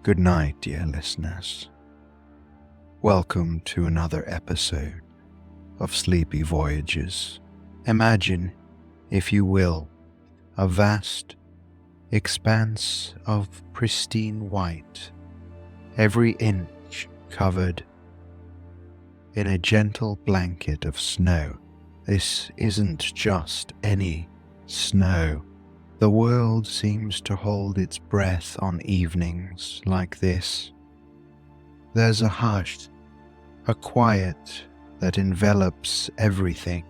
Good night, dear listeners. Welcome to another episode of Sleepy Voyages. Imagine, if you will, a vast expanse of pristine white, every inch covered in a gentle blanket of snow. This isn't just any snow. The world seems to hold its breath on evenings like this. There's a hush, a quiet that envelops everything,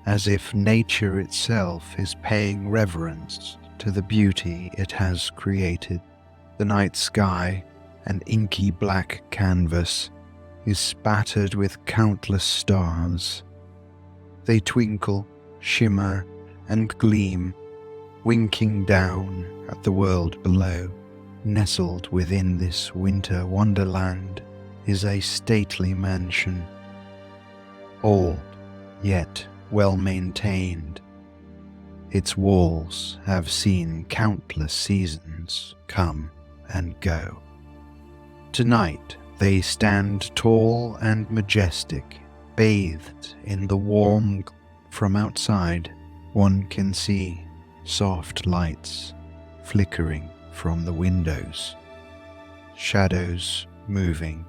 as if nature itself is paying reverence to the beauty it has created. The night sky, an inky black canvas, is spattered with countless stars. They twinkle, shimmer, and gleam, winking down at the world below. Nestled within this winter wonderland is a stately mansion, old yet well maintained. Its walls have seen countless seasons come and go. Tonight they stand tall and majestic, bathed in the warm. From outside, one can see soft lights flickering from the windows, shadows moving,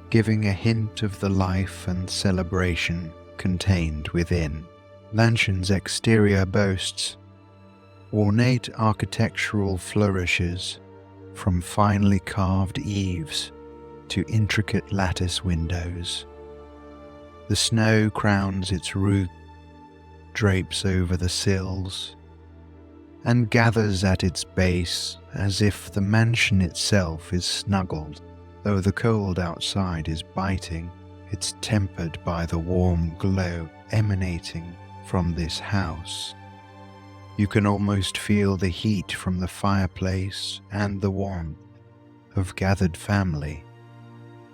giving a hint of the life and celebration contained within. Mansion's exterior boasts ornate architectural flourishes, from finely carved eaves to intricate lattice windows. The snow crowns its roof, drapes over the sills, and gathers at its base as if the mansion itself is snuggled. Though the cold outside is biting, it's tempered by the warm glow emanating from this house. You can almost feel the heat from the fireplace and the warmth of gathered family,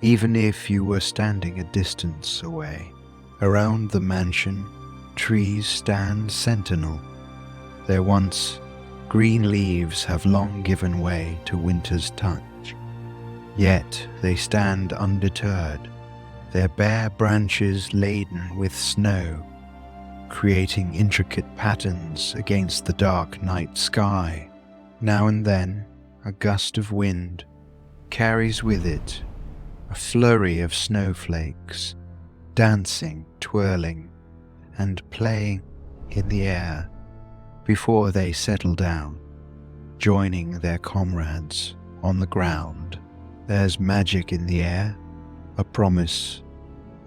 even if you were standing a distance away. Around the mansion, trees stand sentinel. Their once green leaves have long given way to winter's touch, yet they stand undeterred, their bare branches laden with snow, creating intricate patterns against the dark night sky. Now and then, a gust of wind carries with it a flurry of snowflakes, dancing, twirling, and playing in the air before they settle down, joining their comrades on the ground. There's magic in the air, a promise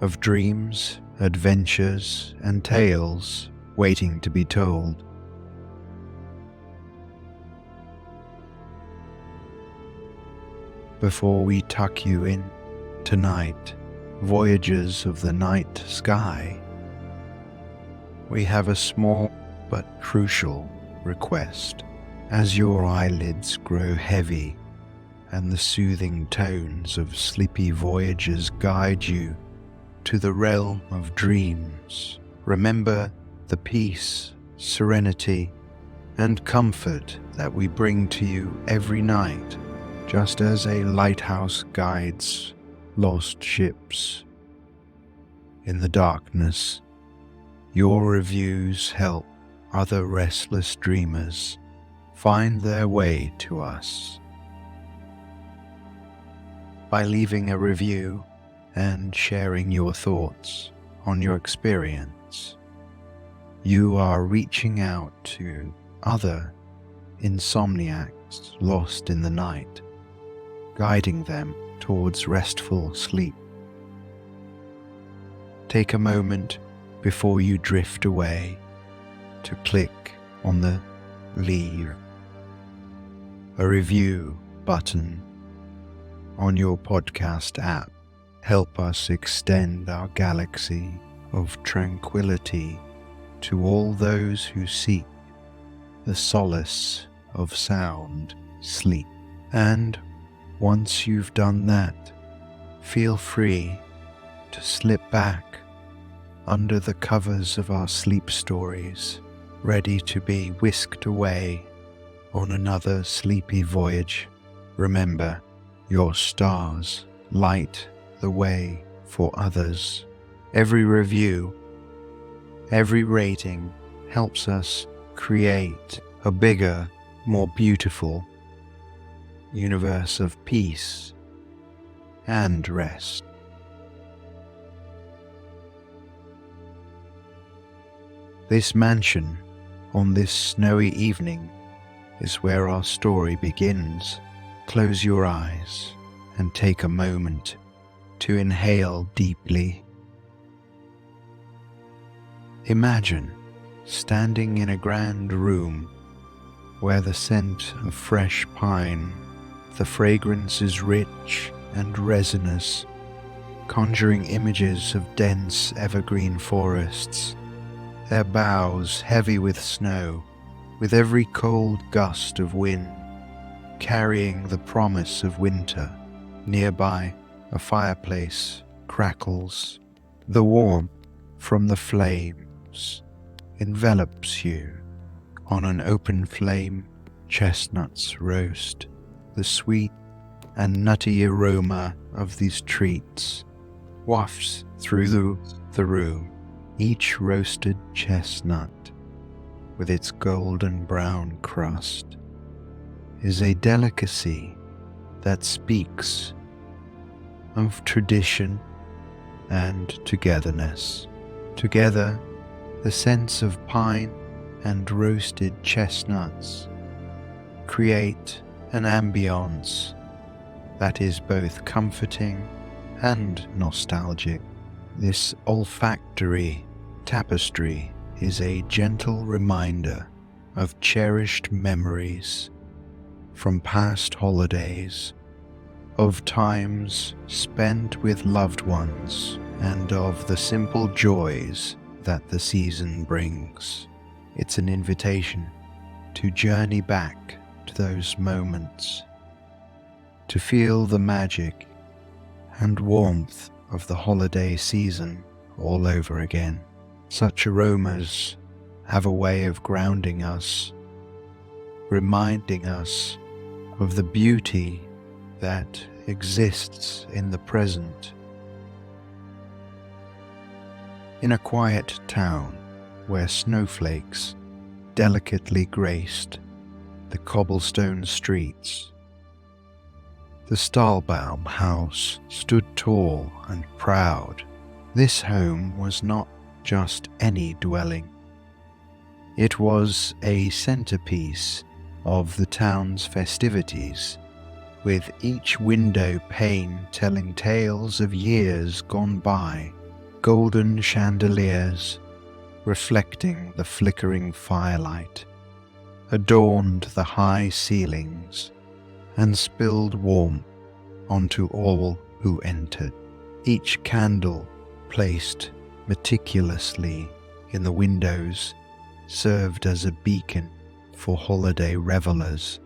of dreams, adventures, and tales waiting to be told. Before we tuck you in tonight, voyagers of the night sky, we have a small but crucial request. As your eyelids grow heavy and the soothing tones of Sleepy Voyagers guide you to the realm of dreams, remember the peace, serenity, and comfort that we bring to you every night, just as a lighthouse guides lost ships. In the darkness, your reviews help other restless dreamers find their way to us. By leaving a review and sharing your thoughts on your experience, you are reaching out to other insomniacs lost in the night, guiding them towards restful sleep. Take a moment before you drift away to click on the leave a review button on your podcast app. Help us extend our galaxy of tranquility to all those who seek the solace of sound sleep. And once you've done that, feel free to slip back under the covers of our sleep stories, ready to be whisked away on another sleepy voyage Remember, your stars light the way for others. Every review, every rating helps us create a bigger, more beautiful universe of peace and rest. This mansion on this snowy evening is where our story begins. Close your eyes and take a moment to inhale deeply. Imagine standing in a grand room where the scent of fresh pine, the fragrance is rich and resinous, conjuring images of dense evergreen forests, their boughs heavy with snow, with every cold gust of wind carrying the promise of winter. Nearby, a fireplace crackles. The warmth from the flames envelops you. On an open flame, chestnuts roast. The sweet and nutty aroma of these treats wafts through the room. Each roasted chestnut, with its golden brown crust, is a delicacy that speaks of tradition and togetherness. Together, the scents of pine and roasted chestnuts create an ambience that is both comforting and nostalgic. This olfactory tapestry is a gentle reminder of cherished memories from past holidays, of times spent with loved ones, and of the simple joys that the season brings. It's an invitation to journey back to those moments, to feel the magic and warmth of the holiday season all over again. Such aromas have a way of grounding us, reminding us of the beauty that exists in the present. In a quiet town where snowflakes delicately graced the cobblestone streets, the Stahlbaum house stood tall and proud. This home was not just any dwelling. It was a centerpiece of the town's festivities, with each window pane telling tales of years gone by. Golden chandeliers, reflecting the flickering firelight, adorned the high ceilings and spilled warmth onto all who entered. Each candle, placed meticulously in the windows, served as a beacon for holiday revelers,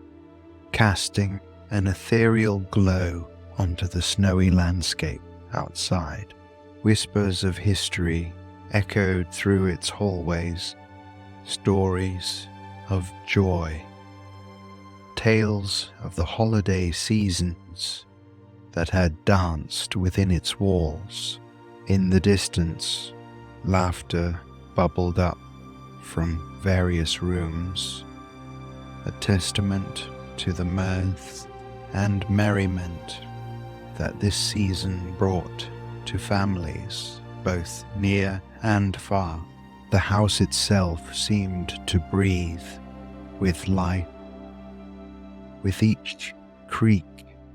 casting an ethereal glow onto the snowy landscape outside. Whispers of history echoed through its hallways, stories of joy, tales of the holiday seasons that had danced within its walls. In the distance, laughter bubbled up from various rooms, a testament to the mirth and merriment that this season brought to families both near and far. The house itself seemed to breathe with life, with each creak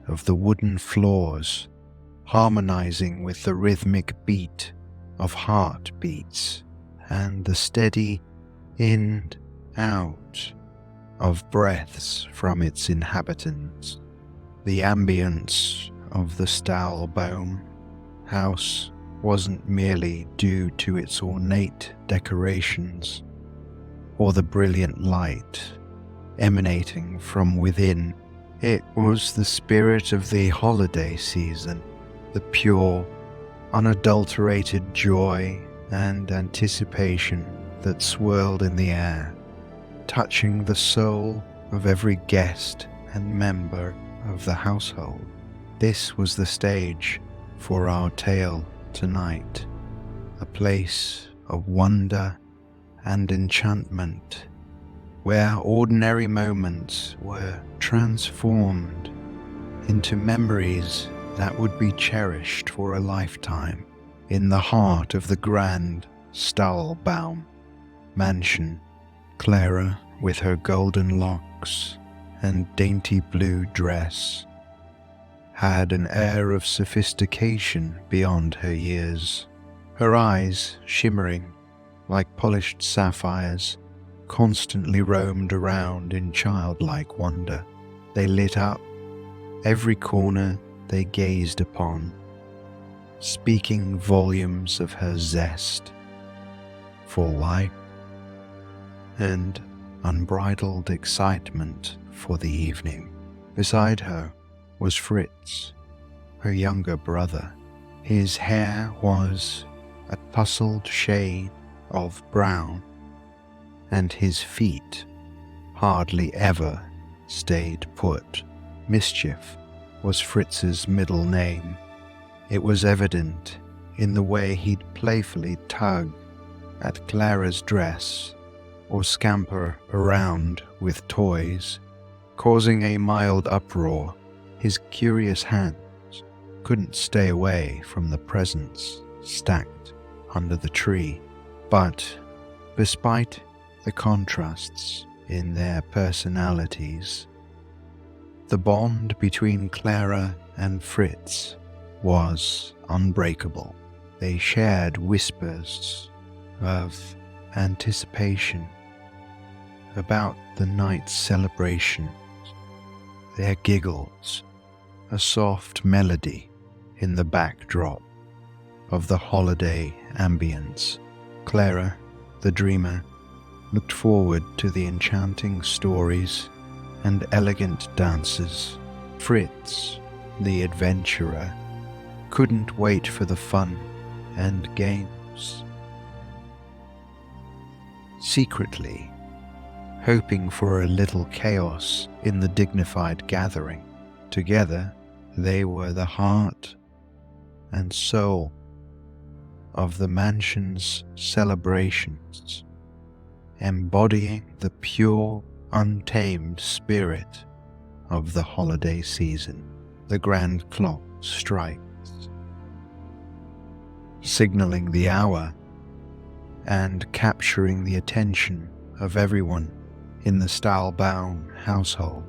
of the wooden floors harmonizing with the rhythmic beat of heartbeats and the steady in and out of breaths from its inhabitants. The ambience of the Stahlbaum house wasn't merely due to its ornate decorations or the brilliant light emanating from within. It was the spirit of the holiday season, the pure, unadulterated joy and anticipation that swirled in the air, touching the soul of every guest and member of the household. This was the stage for our tale tonight, a place of wonder and enchantment, where ordinary moments were transformed into memories that would be cherished for a lifetime in the heart of the grand Stahlbaum mansion. Clara, with her golden locks and dainty blue dress, had an air of sophistication beyond her years. Her eyes, shimmering like polished sapphires, constantly roamed around in childlike wonder. They lit up every corner they gazed upon, speaking volumes of her zest for life and unbridled excitement for the evening. Beside her was Fritz, her younger brother. His hair was a tousled shade of brown, and his feet hardly ever stayed put. Mischief was Fritz's middle name. It was evident in the way he'd playfully tug at Clara's dress or scamper around with toys, causing a mild uproar. His curious hands couldn't stay away from the presents stacked under the tree. But despite the contrasts in their personalities, the bond between Clara and Fritz was unbreakable. They shared whispers of anticipation about the night's celebrations, their giggles, a soft melody in the backdrop of the holiday ambience. Clara, the dreamer, looked forward to the enchanting stories and elegant dances. Fritz, the adventurer, couldn't wait for the fun and games. Secretly, hoping for a little chaos in the dignified gathering, together they were the heart and soul of the mansion's celebrations, embodying the pure, untamed spirit of the holiday season. The grand clock strikes, signaling the hour and capturing the attention of everyone in the Stahlbaum household.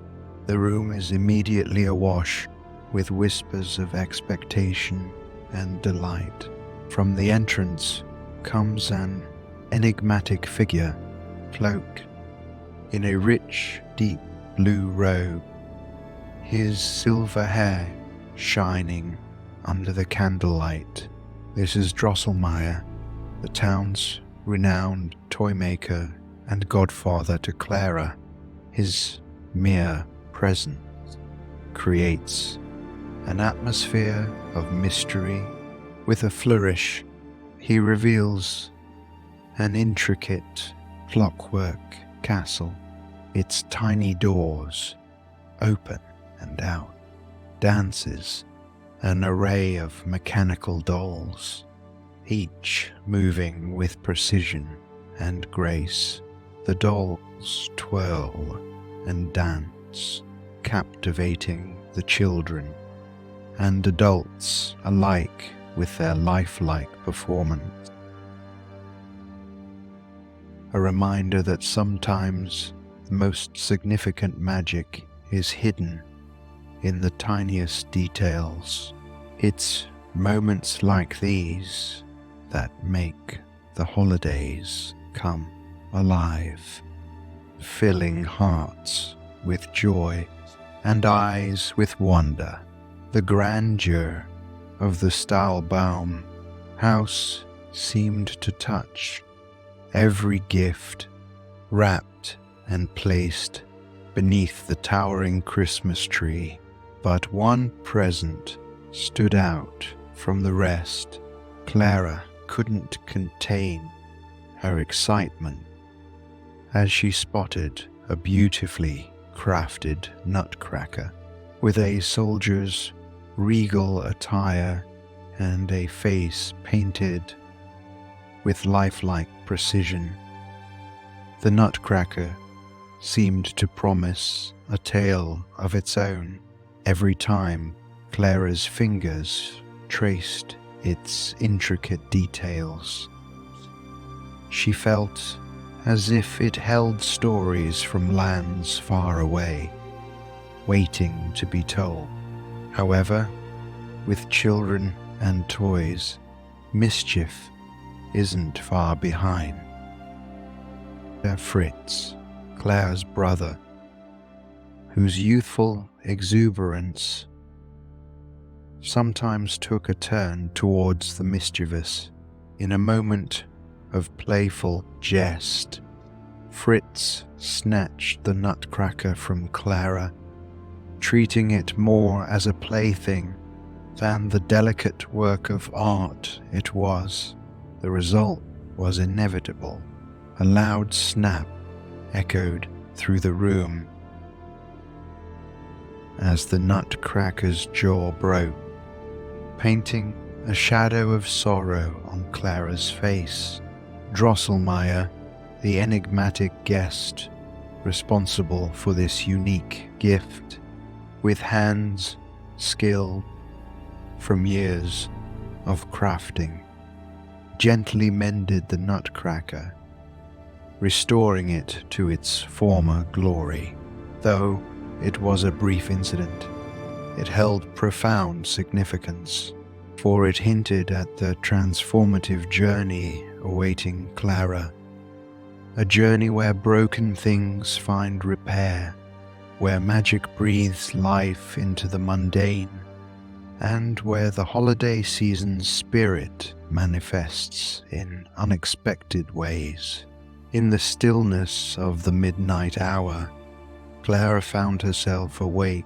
The room is immediately awash with whispers of expectation and delight. From the entrance comes an enigmatic figure, cloaked in a rich, deep blue robe, his silver hair shining under the candlelight. This is Drosselmeyer, the town's renowned toy maker and godfather to Clara. His mere presence creates an atmosphere of mystery. With a flourish, he reveals an intricate clockwork castle, its tiny doors open and out, dances an array of mechanical dolls, each moving with precision and grace. The dolls twirl and dance, captivating the children and adults alike with their lifelike performance. A reminder that sometimes the most significant magic is hidden in the tiniest details. It's moments like these that make the holidays come alive, filling hearts with joy and eyes with wonder. The grandeur of the Stahlbaum house seemed to touch every gift wrapped and placed beneath the towering Christmas tree. But one present stood out from the rest. Clara couldn't contain her excitement as she spotted a beautifully crafted nutcracker with a soldier's regal attire and a face painted with lifelike precision. The Nutcracker seemed to promise a tale of its own every time Clara's fingers traced its intricate details. She felt as if it held stories from lands far away, waiting to be told. However, with children and toys, mischief isn't far behind. Fritz, Clara's brother, whose youthful exuberance sometimes took a turn towards the mischievous. In a moment of playful jest, Fritz snatched the Nutcracker from Clara, treating it more as a plaything than the delicate work of art it was. The result was inevitable. A loud snap echoed through the room as the Nutcracker's jaw broke, painting a shadow of sorrow on Clara's face. Drosselmeyer, the enigmatic guest responsible for this unique gift, with hands skilled from years of crafting, gently mended the Nutcracker, restoring it to its former glory. Though it was a brief incident, it held profound significance, for it hinted at the transformative journey awaiting Clara, a journey where broken things find repair, where magic breathes life into the mundane, and where the holiday season's spirit manifests in unexpected ways. In the stillness of the midnight hour, Clara found herself awake,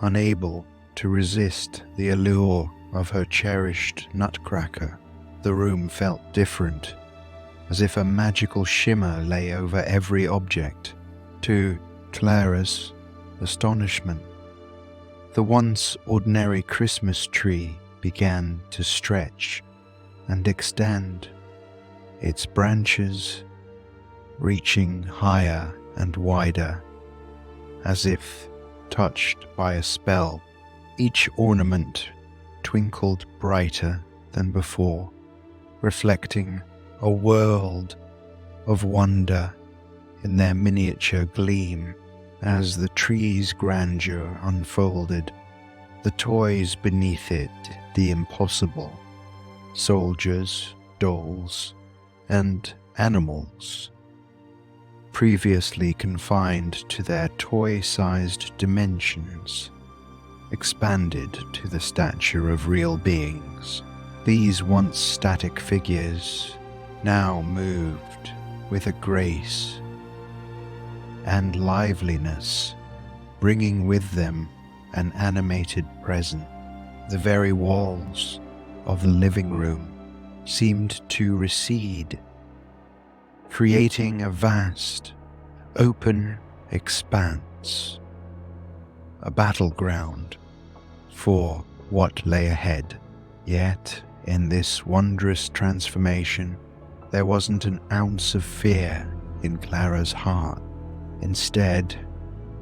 unable to resist the allure of her cherished Nutcracker. The room felt different, as if a magical shimmer lay over every object. To Clara's astonishment, the once ordinary Christmas tree began to stretch and extend, its branches reaching higher and wider, as if touched by a spell. Each ornament twinkled brighter than before, reflecting a world of wonder in their miniature gleam. As the tree's grandeur unfolded, the toys beneath it, the impossible, soldiers, dolls, and animals, previously confined to their toy-sized dimensions, expanded to the stature of real beings. These once static figures now moved with a grace and liveliness, bringing with them an animated presence. The very walls of the living room seemed to recede, creating a vast, open expanse, a battleground for what lay ahead. Yet, in this wondrous transformation, there wasn't an ounce of fear in Clara's heart. Instead,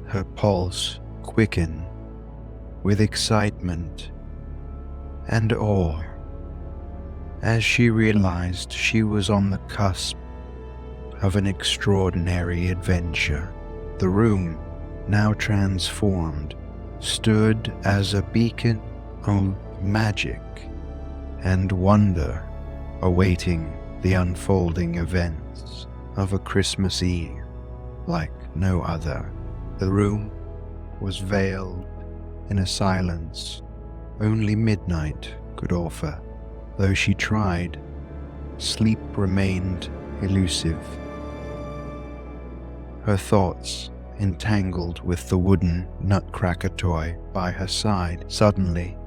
her pulse quickened with excitement and awe as she realized she was on the cusp of an extraordinary adventure. The room, now transformed, stood as a beacon of magic and wonder, awaiting the unfolding events of a Christmas Eve like no other. The room was veiled in a silence only midnight could offer. Though she tried, sleep remained elusive. Her thoughts entangled with the wooden Nutcracker toy by her side. Suddenly,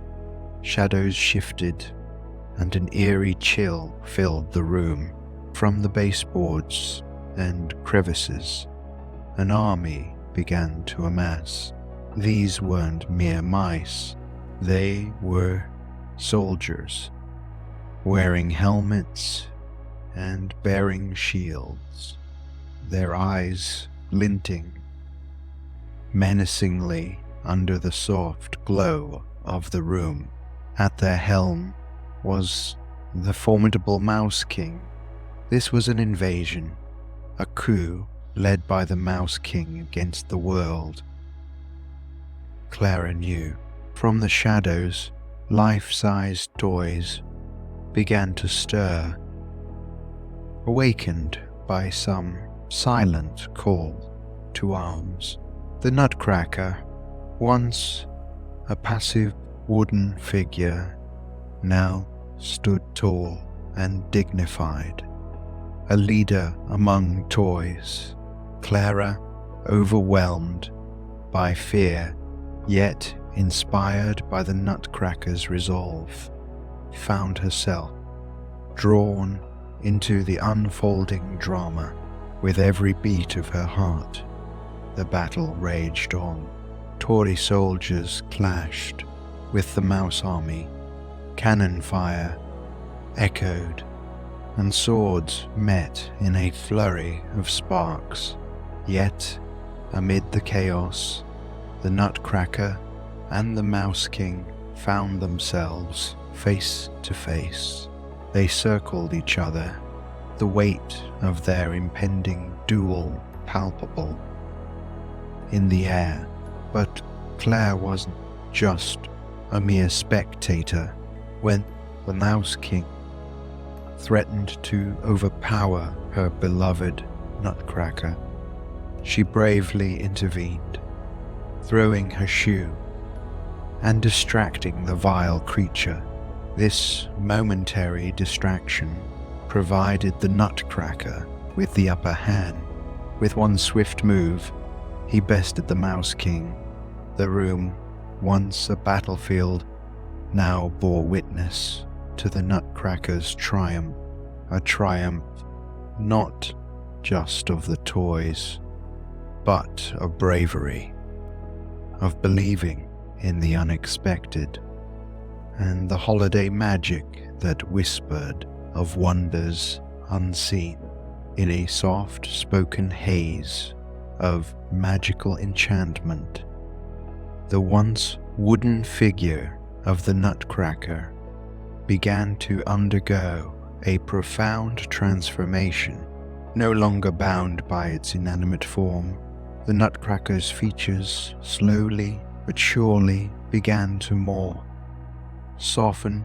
shadows shifted and an eerie chill filled the room. From the baseboards and crevices, an army began to amass. These weren't mere mice, they were soldiers, wearing helmets and bearing shields, their eyes glinting menacingly under the soft glow of the room. At their helm was the formidable Mouse King. This was an invasion, a coup led by the Mouse King against the world. Clara knew. From the shadows, life-sized toys began to stir, awakened by some silent call to arms. The Nutcracker, once a passive wooden figure, now stood tall and dignified, a leader among toys. Clara, overwhelmed by fear, yet inspired by the Nutcracker's resolve, found herself drawn into the unfolding drama. With every beat of her heart, the battle raged on. Tory soldiers clashed with the mouse army, cannon fire echoed, and swords met in a flurry of sparks. Yet, amid the chaos, the Nutcracker and the Mouse King found themselves face to face. They circled each other, the weight of their impending duel palpable in the air. But Claire wasn't just a mere spectator. When the Mouse King threatened to overpower her beloved Nutcracker, she bravely intervened, throwing her shoe and distracting the vile creature. This momentary distraction provided the Nutcracker with the upper hand. With one swift move, he bested the Mouse King. The room, once a battlefield, now bore witness to the Nutcracker's triumph, a triumph not just of the toys, but of bravery, of believing in the unexpected, and the holiday magic that whispered of wonders unseen in a soft-spoken haze of magical enchantment. The once wooden figure of the Nutcracker began to undergo a profound transformation. No longer bound by its inanimate form, the Nutcracker's features slowly but surely began to more, soften,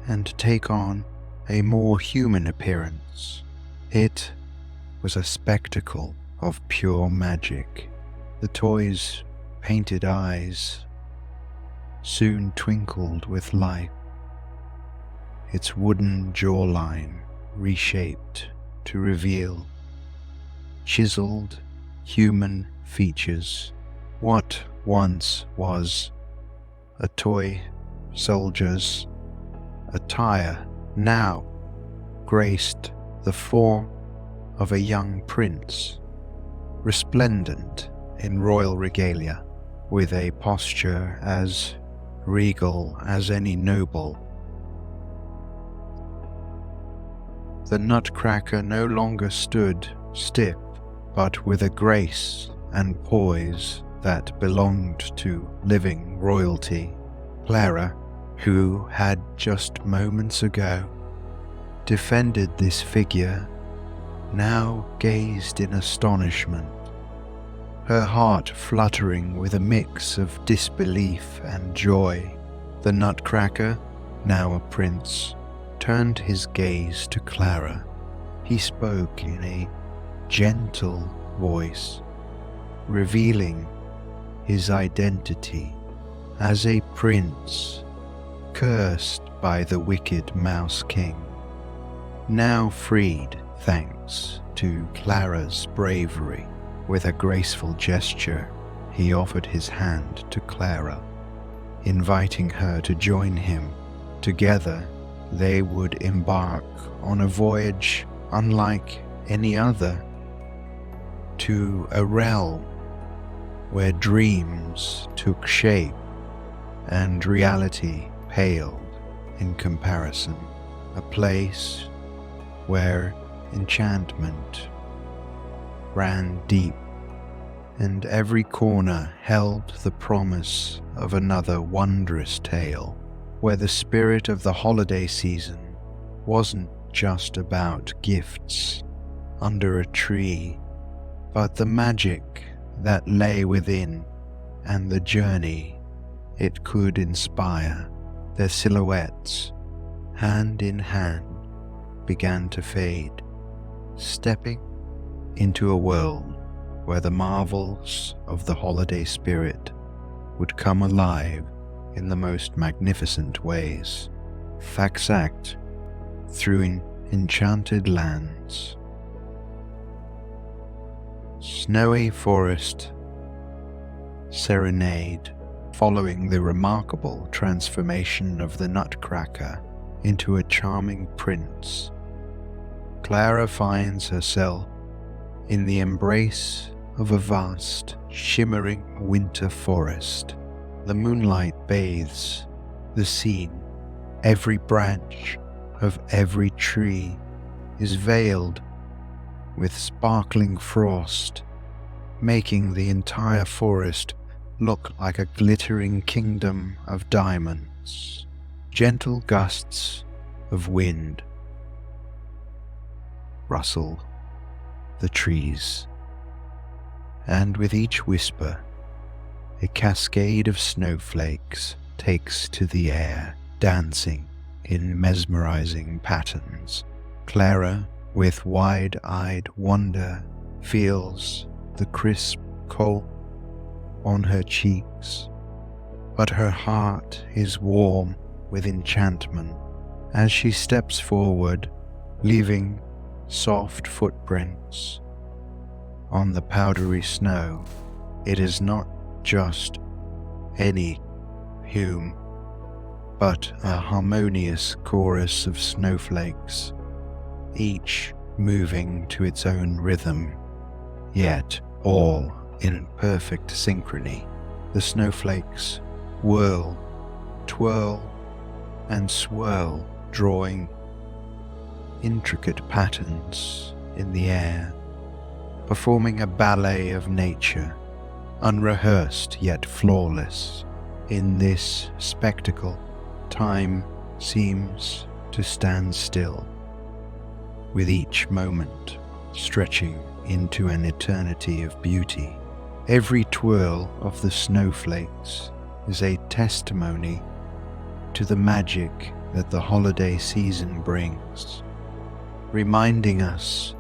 and take on a more human appearance. It was a spectacle of pure magic. The toy's painted eyes soon twinkled with life, its wooden jawline reshaped to reveal chiseled human features. What once was a toy soldier's attire now graced the form of a young prince, resplendent in royal regalia, with a posture as regal as any noble. The Nutcracker no longer stood stiff, but with a grace and poise that belonged to living royalty. Clara, who had just moments ago defended this figure, now gazed in astonishment, her heart fluttering with a mix of disbelief and joy. The Nutcracker, now a prince, turned his gaze to Clara. He spoke in a gentle voice, revealing his identity as a prince cursed by the wicked Mouse King. Now freed thanks to Clara's bravery, with a graceful gesture, he offered his hand to Clara, inviting her to join him. Together, they would embark on a voyage unlike any other, to a realm where dreams took shape and reality paled in comparison, a place where enchantment ran deep and every corner held the promise of another wondrous tale, where the spirit of the holiday season wasn't just about gifts under a tree, but the magic that lay within and the journey it could inspire. Their silhouettes, hand in hand, began to fade, stepping into a world where the marvels of the holiday spirit would come alive in the most magnificent ways. Facts act through enchanted lands. Snowy forest serenade, following the remarkable transformation of the Nutcracker into a charming prince. Clara finds herself in the embrace of a vast, shimmering winter forest. The moonlight bathes the scene. Every branch of every tree is veiled with sparkling frost, making the entire forest look like a glittering kingdom of diamonds. Gentle gusts of wind rustle the trees, and with each whisper, a cascade of snowflakes takes to the air, dancing in mesmerizing patterns. Clara, with wide-eyed wonder, feels the crisp cold on her cheeks, but her heart is warm with enchantment as she steps forward, leaving soft footprints on the powdery snow. It is not just any hum, but a harmonious chorus of snowflakes, each moving to its own rhythm, yet all in perfect synchrony. The snowflakes whirl, twirl, and swirl, drawing intricate patterns in the air, performing a ballet of nature, unrehearsed yet flawless. In this spectacle, time seems to stand still, with each moment stretching into an eternity of beauty. Every twirl of the snowflakes is a testimony to the magic that the holiday season brings, reminding us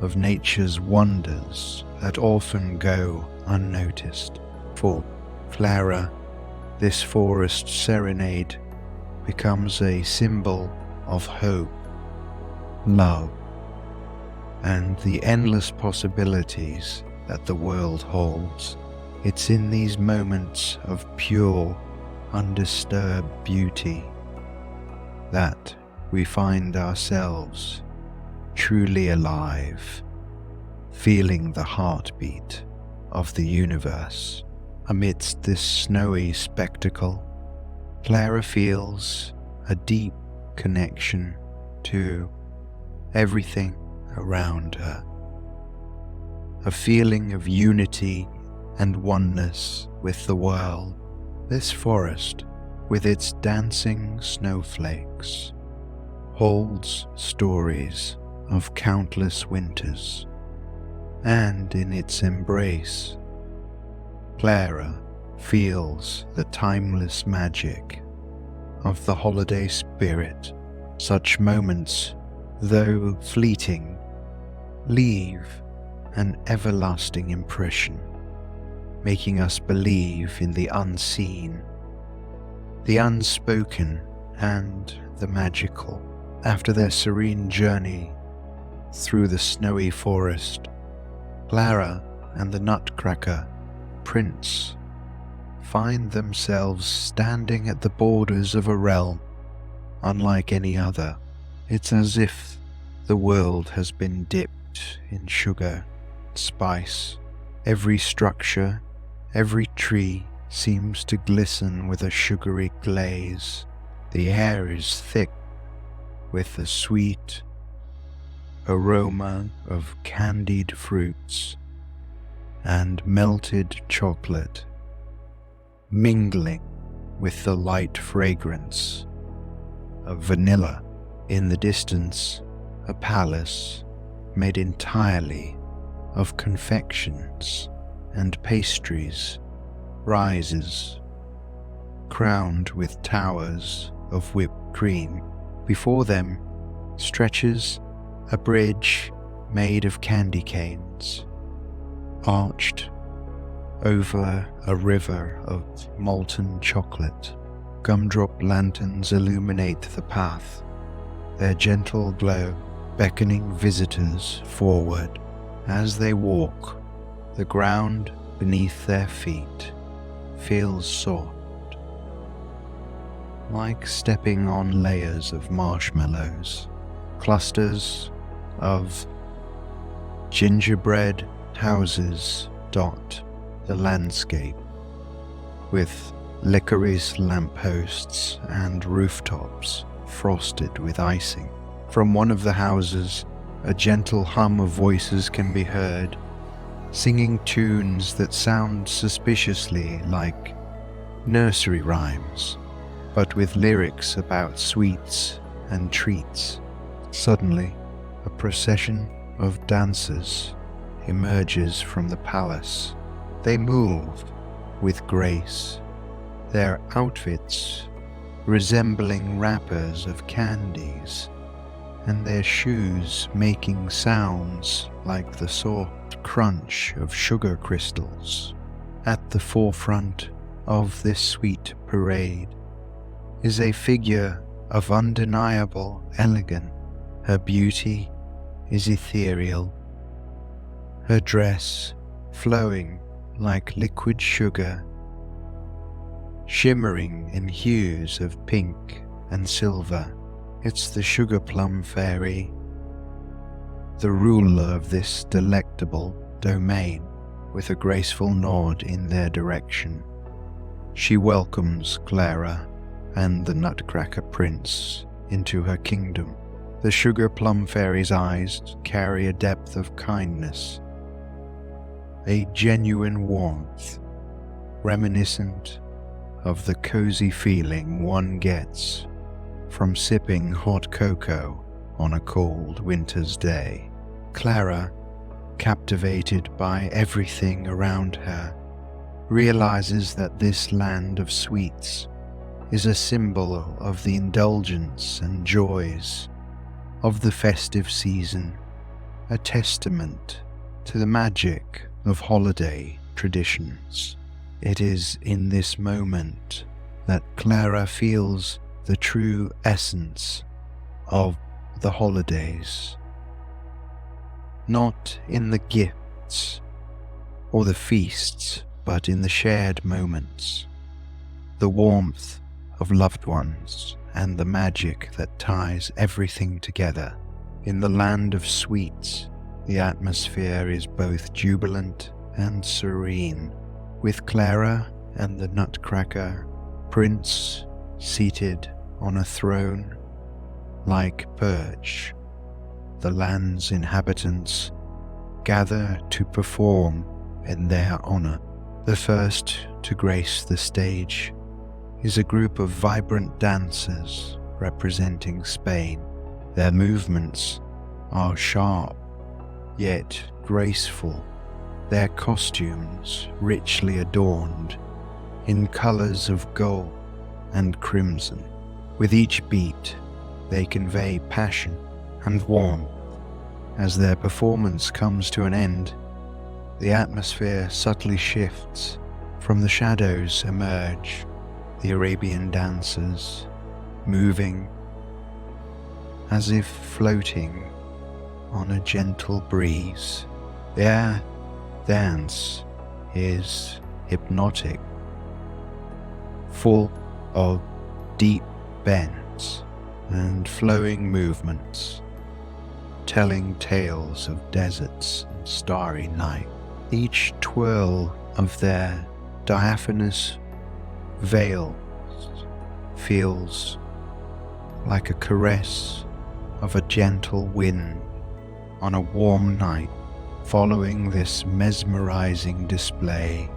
of nature's wonders that often go unnoticed. For Clara, this forest serenade becomes a symbol of hope, love, and the endless possibilities that the world holds. It's in these moments of pure, undisturbed beauty that we find ourselves truly alive, feeling the heartbeat of the universe. Amidst this snowy spectacle, Clara feels a deep connection to everything around her, a feeling of unity and oneness with the world. This forest, with its dancing snowflakes, holds stories of countless winters, and in its embrace, Clara feels the timeless magic of the holiday spirit. Such moments, though fleeting, leave an everlasting impression, making us believe in the unseen, the unspoken, and the magical. After their serene journey through the snowy forest, Clara and the Nutcracker prince find themselves standing at the borders of a realm unlike any other. It's as if the world has been dipped in sugar, spice. Every structure Every tree seems to glisten with a sugary glaze. The air is thick with the sweet aroma of candied fruits and melted chocolate, mingling with the light fragrance of vanilla. In the distance, a palace made entirely of confections and pastries rises, crowned with towers of whipped cream. Before them stretches a bridge made of candy canes, arched over a river of molten chocolate. Gumdrop lanterns illuminate the path, their gentle glow beckoning visitors forward. As they walk, the ground beneath their feet feels soft, like stepping on layers of marshmallows. Clusters of gingerbread houses dot the landscape, with licorice lampposts and rooftops frosted with icing. From one of the houses, a gentle hum of voices can be heard, singing tunes that sound suspiciously like nursery rhymes, but with lyrics about sweets and treats. Suddenly, a procession of dancers emerges from the palace. They move with grace, their outfits resembling wrappers of candies, and their shoes making sounds like the soft crunch of sugar crystals. At the forefront of this sweet parade is a figure of undeniable elegance. Her beauty is ethereal, her dress flowing like liquid sugar, shimmering in hues of pink and silver. It's the Sugar Plum Fairy, the ruler of this delectable domain. With a graceful nod in their direction, she welcomes Clara and the Nutcracker Prince into her kingdom. The Sugar Plum Fairy's eyes carry a depth of kindness, a genuine warmth, reminiscent of the cozy feeling one gets from sipping hot cocoa on a cold winter's day. Clara, captivated by everything around her, realizes that this land of sweets is a symbol of the indulgence and joys of the festive season, a testament to the magic of holiday traditions. It is in this moment that Clara feels the true essence of the holidays, not in the gifts or the feasts, but in the shared moments, the warmth of loved ones, and the magic that ties everything together. In the land of sweets, the atmosphere is both jubilant and serene, with Clara and the Nutcracker Prince seated on a throne like perch. The land's inhabitants gather to perform in their honor. The first to grace the stage is a group of vibrant dancers representing Spain. Their movements are sharp yet graceful, their costumes richly adorned in colors of gold and crimson. With each beat, they convey passion and warmth. As their performance comes to an end, the atmosphere subtly shifts. From the shadows emerge the Arabian dancers, moving as if floating on a gentle breeze. Their dance is hypnotic, full of deep bends and flowing movements, telling tales of deserts and starry night. Each twirl of their diaphanous veil feels like a caress of a gentle wind on a warm night. Following this mesmerizing display,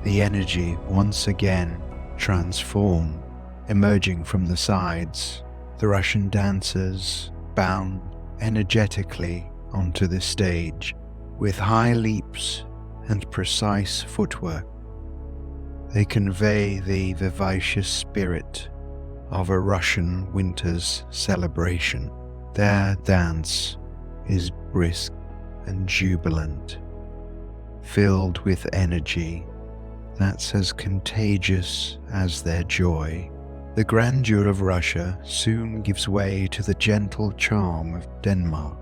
the energy once again transformed. Emerging from the sides, the Russian dancers bound energetically onto the stage with high leaps and precise footwork. They convey the vivacious spirit of a Russian winter's celebration. Their dance is brisk and jubilant, filled with energy that's as contagious as their joy. The grandeur of Russia soon gives way to the gentle charm of Denmark.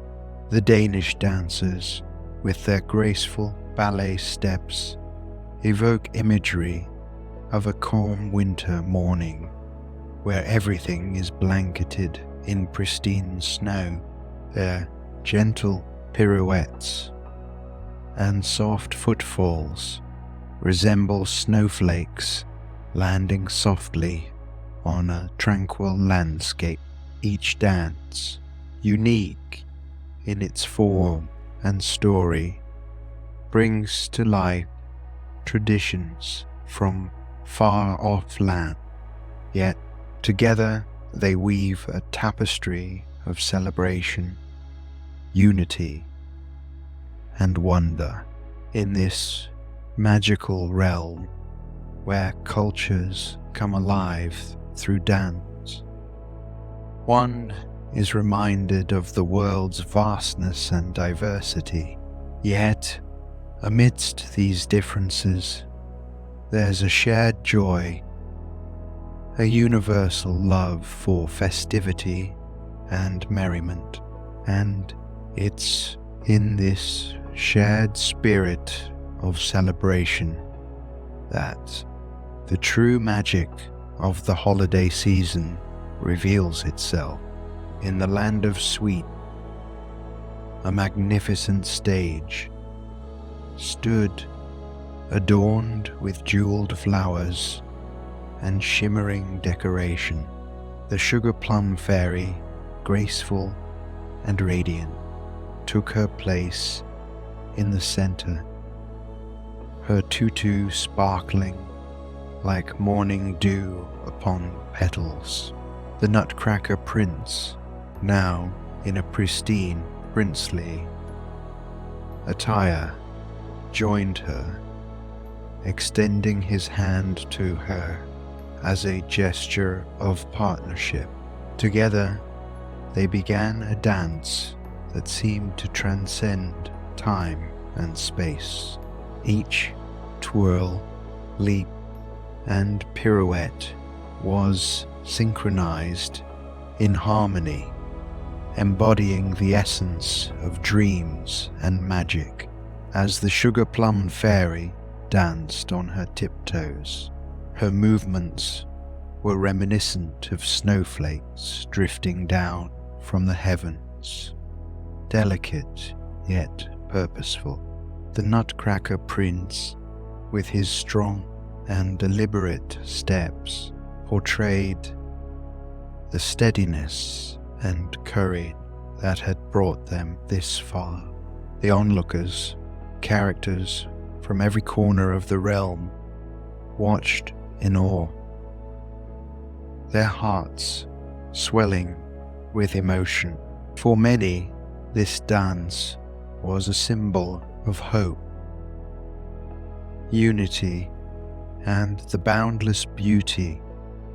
The Danish dancers, with their graceful ballet steps, evoke imagery of a calm winter morning where everything is blanketed in pristine snow. Their gentle pirouettes and soft footfalls resemble snowflakes landing softly on a tranquil landscape. Each dance, unique in its form and story, brings to life traditions from far-off land, yet together they weave a tapestry of celebration, unity, and wonder. In this magical realm where cultures come alive through dance, one is reminded of the world's vastness and diversity. Yet, amidst these differences, there's a shared joy, a universal love for festivity and merriment, and it's in this shared spirit of celebration that the true magic of the holiday season reveals itself. In the land of Sweden, a magnificent stage stood adorned with jeweled flowers and shimmering decoration. The sugar plum fairy, graceful and radiant, took her place in the center, her tutu sparkling like morning dew upon petals. The Nutcracker prince, now in a pristine, princely attire, joined her, extending his hand to her as a gesture of partnership. Together, they began a dance that seemed to transcend time and space. Each twirl, leap, and pirouette was synchronized in harmony, embodying the essence of dreams and magic. As the sugar plum fairy danced on her tiptoes, her movements were reminiscent of snowflakes drifting down from the heavens, delicate yet purposeful. The Nutcracker prince, with his strong and deliberate steps, portrayed the steadiness and courage that had brought them this far. The onlookers, characters from every corner of the realm, watched in awe, their hearts swelling with emotion. For many, this dance was a symbol of hope, unity, and the boundless beauty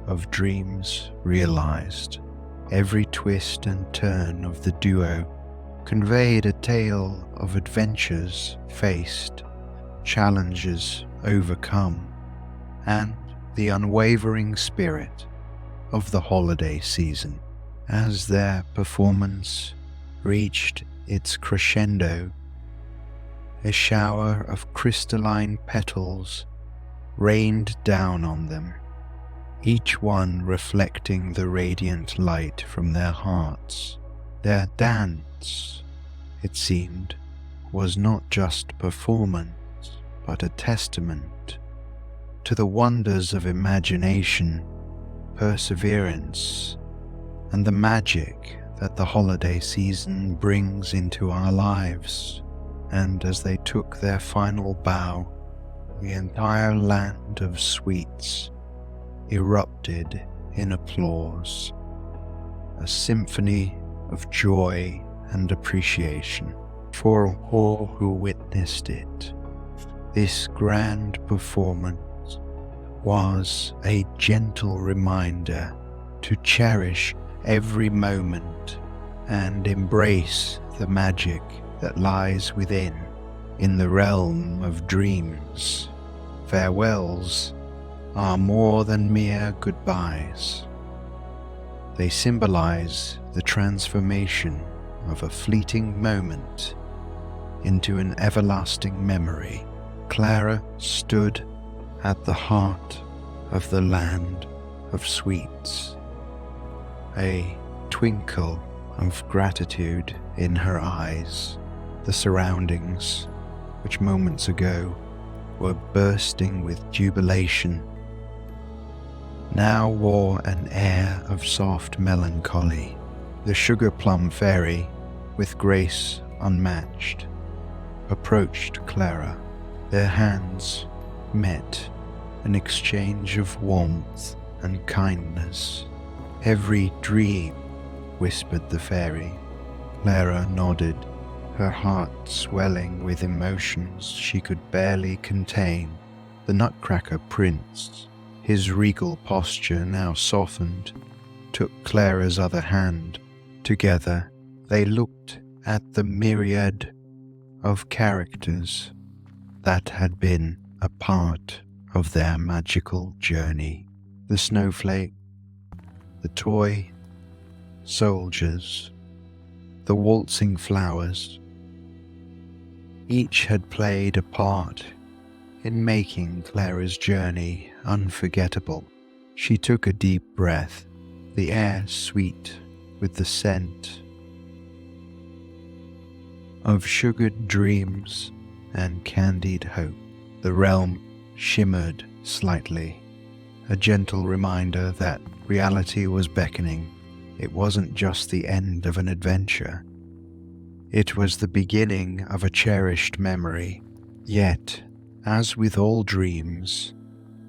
of dreams realized. Every twist and turn of the duo conveyed a tale of adventures faced, challenges overcome, and the unwavering spirit of the holiday season. As their performance reached its crescendo, a shower of crystalline petals rained down on them, each one reflecting the radiant light from their hearts. Their dance, it seemed, was not just performance, but a testament to the wonders of imagination, perseverance, and the magic that the holiday season brings into our lives. And as they took their final bow, the entire land of sweets erupted in applause, a symphony of joy and appreciation for all who witnessed it. This grand performance was a gentle reminder to cherish every moment and embrace the magic that lies within, in the realm of dreams. Farewells are more than mere goodbyes. They symbolize the transformation of a fleeting moment into an everlasting memory. Clara stood at the heart of the land of sweets, a twinkle of gratitude in her eyes. The surroundings, which moments ago were bursting with jubilation, now wore an air of soft melancholy. The sugar plum fairy, with grace unmatched, approached Clara. Their hands met, an exchange of warmth and kindness. "Every dream," whispered the fairy. Clara nodded, her heart swelling with emotions she could barely contain. The Nutcracker prince, his regal posture now softened, took Clara's other hand. Together, they looked at the myriad of characters that had been a part of their magical journey. The snowflake, the toy soldiers, the waltzing flowers. Each had played a part in making Clara's journey unforgettable. She took a deep breath, the air sweet with the scent of sugared dreams and candied hope. The realm shimmered slightly, a gentle reminder that reality was beckoning. It wasn't just the end of an adventure. It was the beginning of a cherished memory. Yet, as with all dreams,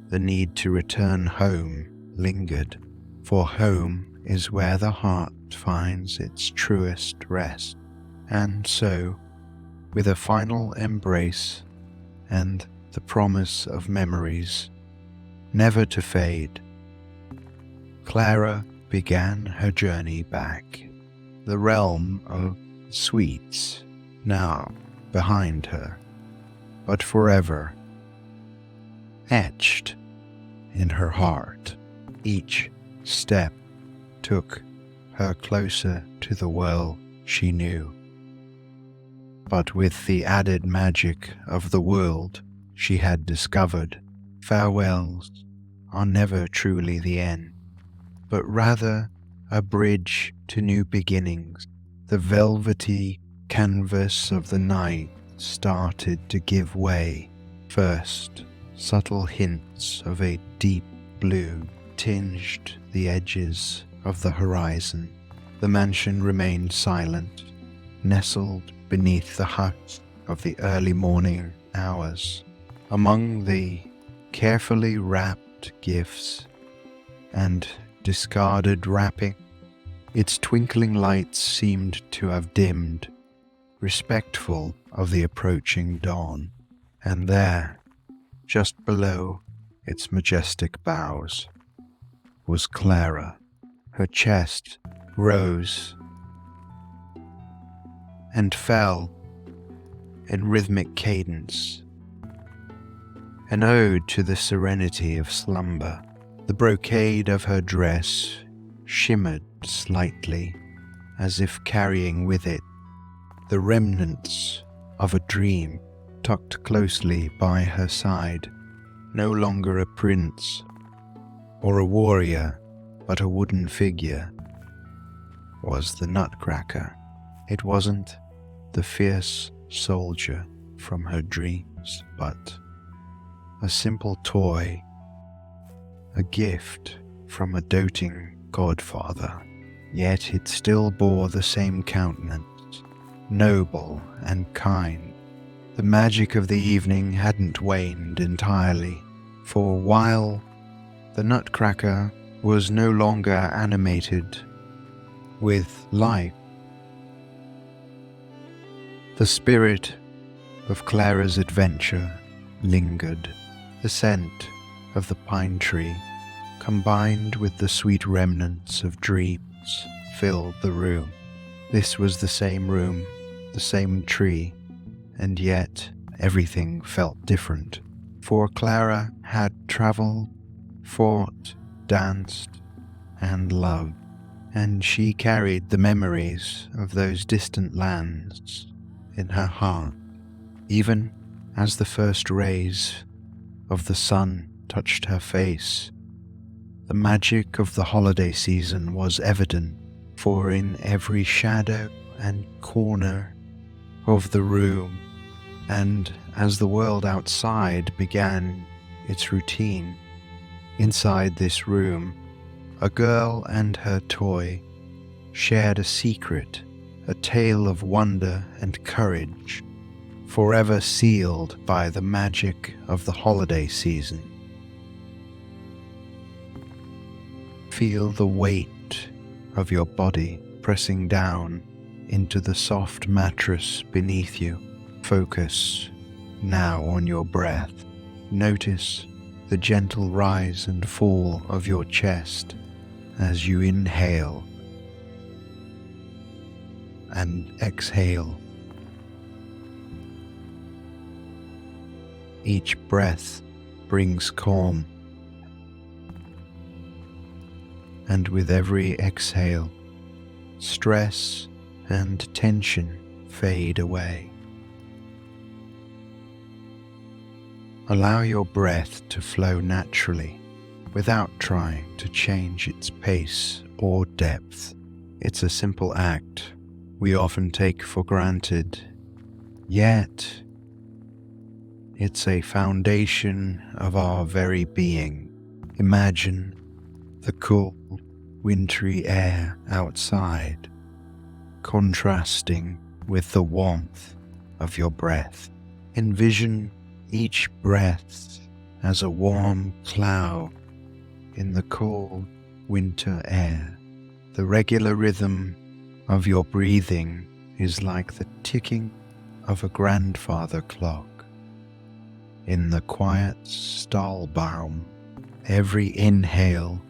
the need to return home lingered, for home is where the heart finds its truest rest. And so, with a final embrace and the promise of memories never to fade, Clara began her journey back. The realm of sweets now behind her, but forever etched in her heart. Each step took her closer to the world she knew, but with the added magic of the world she had discovered. Farewells are never truly the end, but rather a bridge to new beginnings. The velvety canvas of the night started to give way. First, subtle hints of a deep blue tinged the edges of the horizon. The mansion remained silent, nestled beneath the hush of the early morning hours. Among the carefully wrapped gifts and discarded wrapping, its twinkling lights seemed to have dimmed, respectful of the approaching dawn. And there, just below its majestic boughs, was Clara. Her chest rose and fell in rhythmic cadence, an ode to the serenity of slumber. The brocade of her dress shimmered slightly, as if carrying with it the remnants of a dream. Tucked closely by her side, no longer a prince or a warrior, but a wooden figure, was the Nutcracker. It wasn't the fierce soldier from her dreams, but a simple toy a gift from a doting godfather, yet it still bore the same countenance, noble and kind. The magic of the evening hadn't waned entirely, for while the Nutcracker was no longer animated with life, the spirit of Clara's adventure lingered. The scent of the pine tree, combined with the sweet remnants of dreams, filled the room. This was the same room, the same tree, and yet everything felt different. For Clara had travelled, fought, danced, and loved, and she carried the memories of those distant lands in her heart. Even as the first rays of the sun touched her face, the magic of the holiday season was evident, for in every shadow and corner of the room, and as the world outside began its routine, inside this room, a girl and her toy shared a secret, a tale of wonder and courage, forever sealed by the magic of the holiday season. Feel the weight of your body pressing down into the soft mattress beneath you. Focus now on your breath. Notice the gentle rise and fall of your chest as you inhale and exhale. Each breath brings calm, and with every exhale, stress and tension fade away. Allow your breath to flow naturally, without trying to change its pace or depth. It's a simple act we often take for granted, yet it's a foundation of our very being. Imagine the cool, wintry air outside, contrasting with the warmth of your breath. Envision each breath as a warm cloud in the cold winter air. The regular rhythm of your breathing is like the ticking of a grandfather clock. In the quiet Stahlbaum, every inhale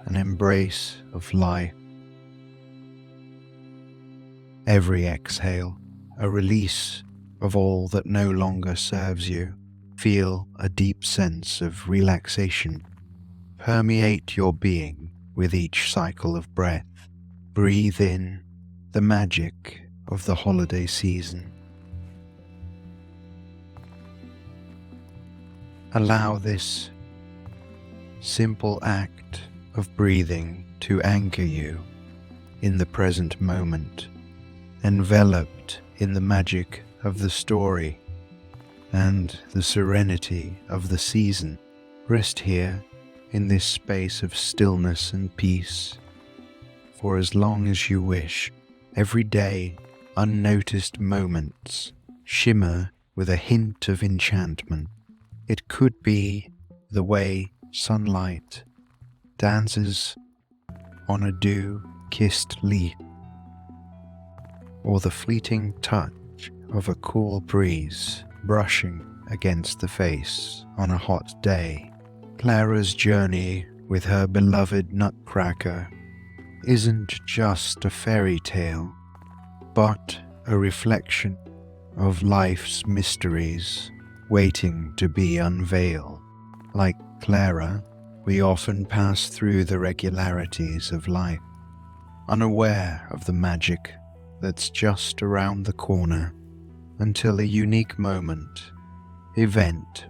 an embrace of life, every exhale a release of all that no longer serves you. Feel a deep sense of relaxation permeate your being with each cycle of breath. Breathe in the magic of the holiday season. Allow this simple act of breathing to anchor you in the present moment, enveloped in the magic of the story and the serenity of the season. Rest here in this space of stillness and peace for as long as you wish. Every day, unnoticed moments shimmer with a hint of enchantment. It could be the way sunlight dances on a dew-kissed leaf, or the fleeting touch of a cool breeze brushing against the face on a hot day. Clara's journey with her beloved Nutcracker isn't just a fairy tale, but a reflection of life's mysteries waiting to be unveiled. Like Clara, we often pass through the regularities of life, unaware of the magic that's just around the corner, until a unique moment, event,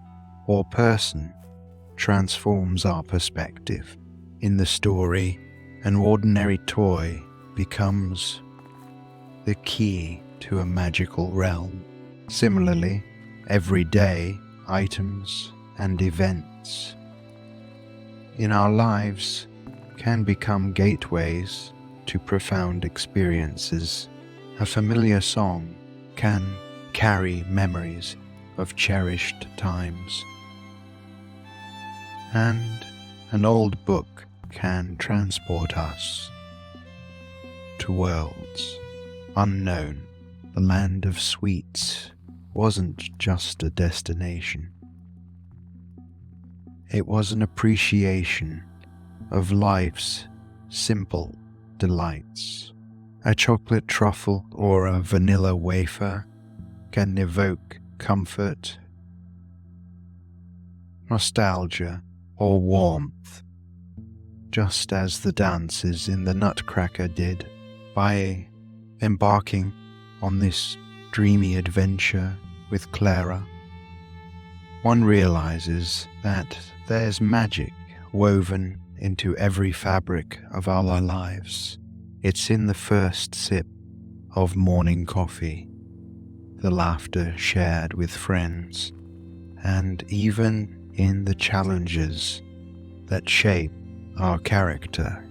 or person transforms our perspective. In the story, an ordinary toy becomes the key to a magical realm. Similarly, everyday items and events in our lives can become gateways to profound experiences. A familiar song can carry memories of cherished times, and an old book can transport us to worlds unknown. The land of sweets wasn't just a destination. It was an appreciation of life's simple delights. A chocolate truffle or a vanilla wafer can evoke comfort, nostalgia, or warmth, just as the dances in the Nutcracker did. By embarking on this dreamy adventure with Clara, one realizes that there's magic woven into every fabric of our lives. It's in the first sip of morning coffee, the laughter shared with friends, and even in the challenges that shape our character.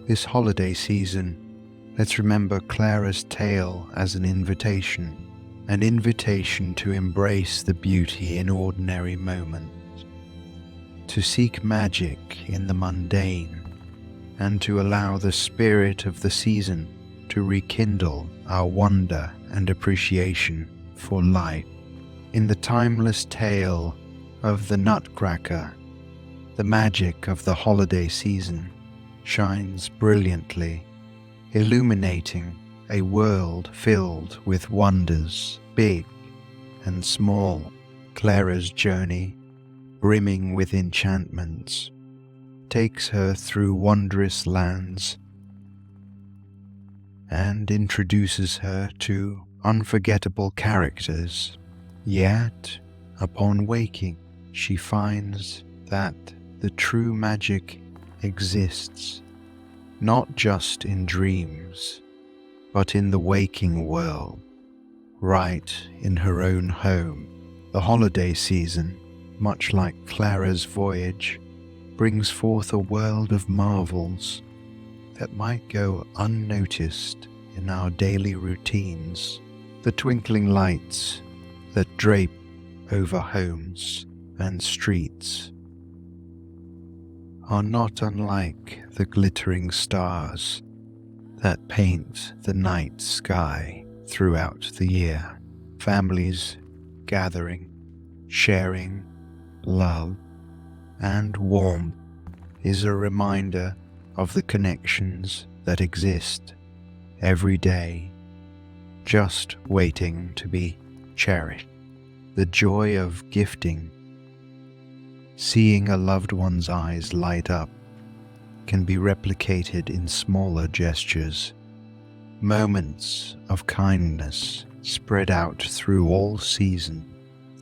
This holiday season, let's remember Clara's tale as an invitation to embrace the beauty in ordinary moments, to seek magic in the mundane, and to allow the spirit of the season to rekindle our wonder and appreciation for life. In the timeless tale of the Nutcracker, the magic of the holiday season shines brilliantly, illuminating a world filled with wonders, big and small. Clara's journey, brimming with enchantments, takes her through wondrous lands and introduces her to unforgettable characters. Yet, upon waking, she finds that the true magic exists not just in dreams, but in the waking world, right in her own home. The holiday season, much like Clara's voyage, brings forth a world of marvels that might go unnoticed in our daily routines. The twinkling lights that drape over homes and streets are not unlike the glittering stars that paint the night sky throughout the year. Families gathering, sharing love and warmth is a reminder of the connections that exist every day, just waiting to be cherished. The joy of gifting, seeing a loved one's eyes light up, can be replicated in smaller gestures, moments of kindness spread out through all season.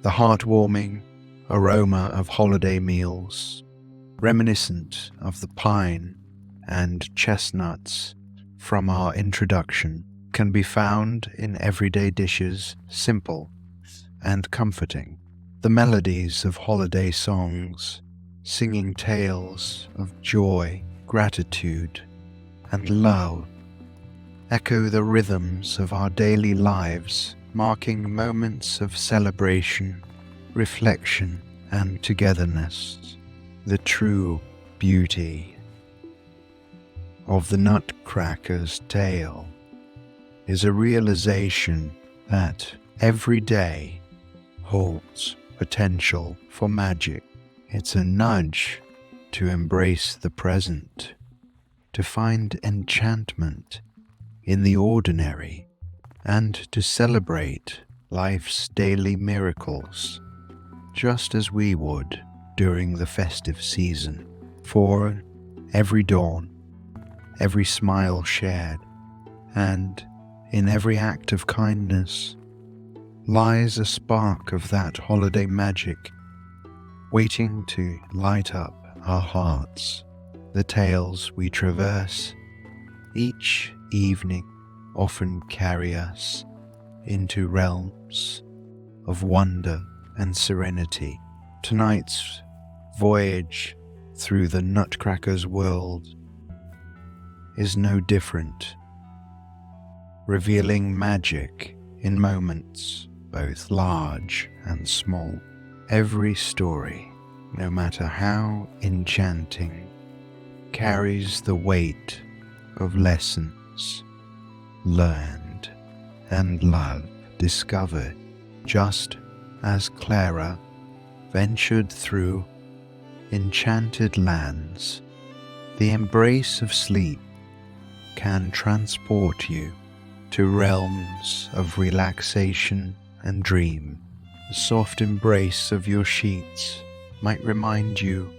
The heartwarming aroma of holiday meals, reminiscent of the pine and chestnuts from our introduction, can be found in everyday dishes, simple and comforting. The melodies of holiday songs, singing tales of joy, gratitude, and love, echo the rhythms of our daily lives, marking moments of celebration, reflection, and togetherness. The true beauty of the Nutcracker's tale is a realization that every day holds potential for magic. It's a nudge to embrace the present, to find enchantment in the ordinary, and to celebrate life's daily miracles, just as we would during the festive season. For every dawn, every smile shared, and in every act of kindness lies a spark of that holiday magic waiting to light up our hearts. The tales we traverse each evening often carry us into realms of wonder and serenity. Tonight's voyage through the Nutcracker's world is no different, revealing magic in moments both large and small. Every story, no matter how enchanting, carries the weight of lessons learned and love discovered, just as Clara ventured through enchanted lands. The embrace of sleep can transport you to realms of relaxation and dream. The soft embrace of your sheets might remind you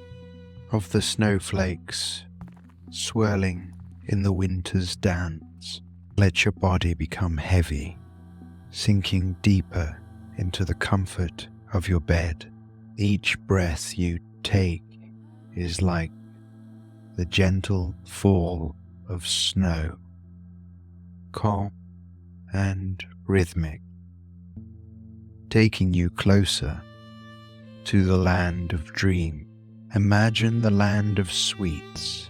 of the snowflakes swirling in the winter's dance. Let your body become heavy, sinking deeper into the comfort of your bed. Each breath you take is like the gentle fall of snow, calm and rhythmic, taking you closer to the land of dream. Imagine the land of sweets,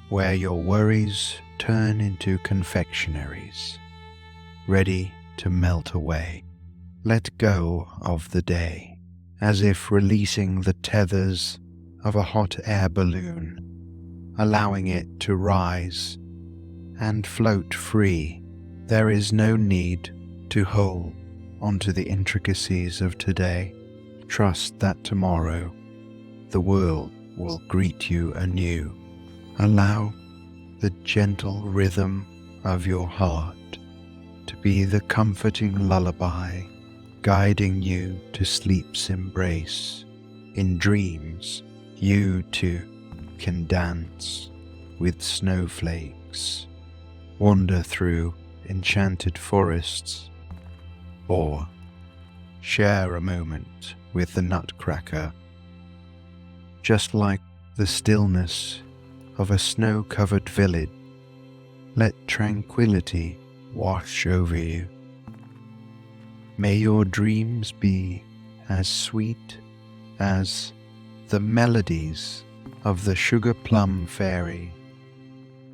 where your worries turn into confectionaries, ready to melt away. Let go of the day, as if releasing the tethers of a hot air balloon, allowing it to rise and float free. There is no need to hold onto the intricacies of today. Trust that tomorrow the world will greet you anew. Allow the gentle rhythm of your heart to be the comforting lullaby, guiding you to sleep's embrace. In dreams, you too can dance with snowflakes, wander through enchanted forests, or share a moment with the Nutcracker. Just like the stillness of a snow-covered village, let tranquility wash over you. May your dreams be as sweet as the melodies of the sugar plum fairy,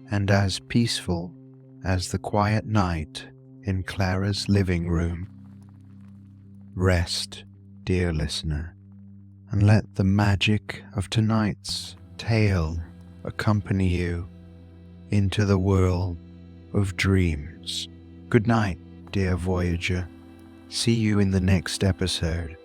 and as peaceful as the quiet night in Clara's living room. Rest, dear listener, and let the magic of tonight's tale accompany you into the world of dreams. Good night, dear Voyager. See you in the next episode.